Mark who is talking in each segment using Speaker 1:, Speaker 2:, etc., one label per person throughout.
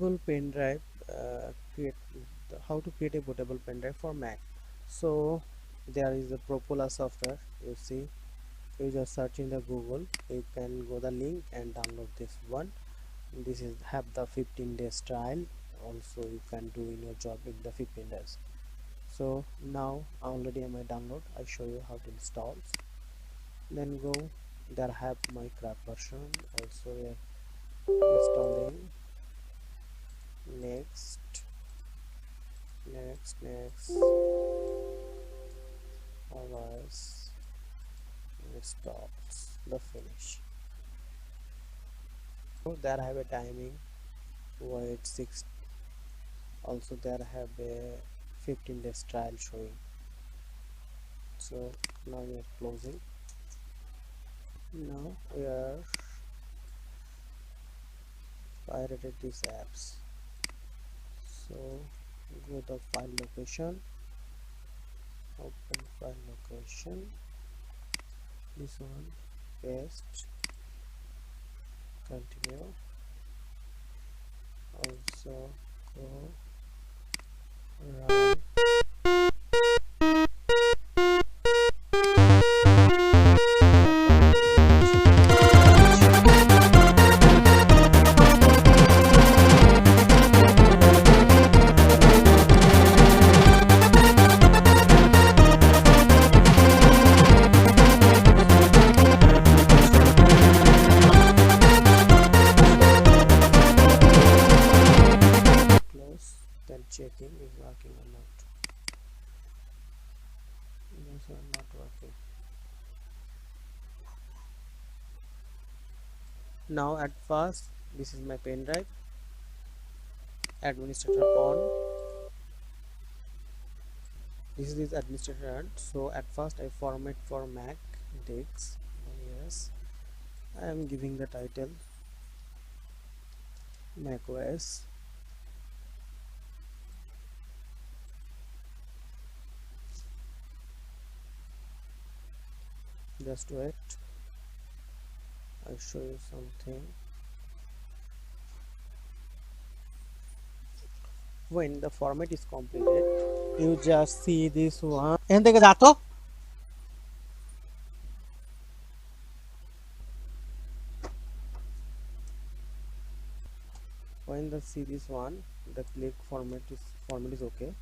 Speaker 1: bootable pen drive. How to create a bootable pen drive for Mac. So there is a Propola software. You see, you just search in the Google, you can go the link and download this one. This is have the 15 days trial. Also you can do in your job in the 15 days. So now already in my download, I show you how to install. Then go there, have my craft version. Also installing. Next otherwise it stops the finish. So there have a timing, wait 6. Also there have a 15 days trial showing. So now we are closing. Now we are pirated these apps. So go to file location, open file location, this one, paste, continue. Also go run. Then checking is working or not. These are not working. Now at first, this is my pen drive, administrator on. This is administrator on. So at first I format for Mac disk. Yes, I am giving the title macOS. Just wait, I'll show you something. When the format is completed, you just see this one. When the see this one, the click format is okay.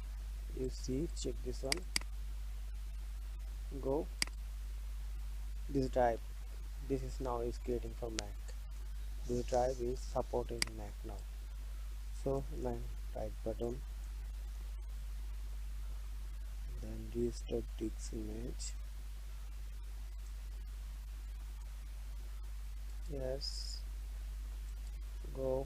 Speaker 1: You see, check this one. Go. This drive. This is now is creating for Mac. This drive is supporting Mac now. So my right button, then restore disk image. Yes. Go.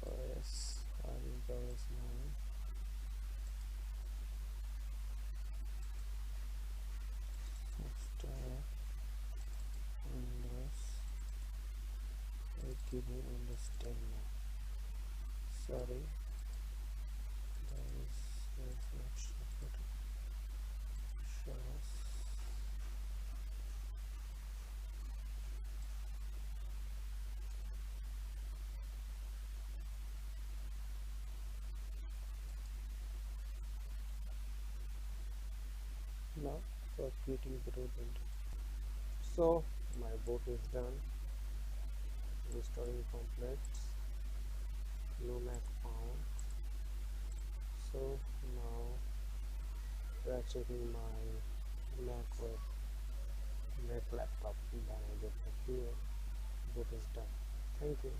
Speaker 1: OS. OS now. Give me understand now. Sorry, there is not support. Shows. Now for creating the root window. So my boot is done. Restoring complete. No Mac found. So now we are checking my Mac laptop. Then I get the clear. Boot is done. Thank you.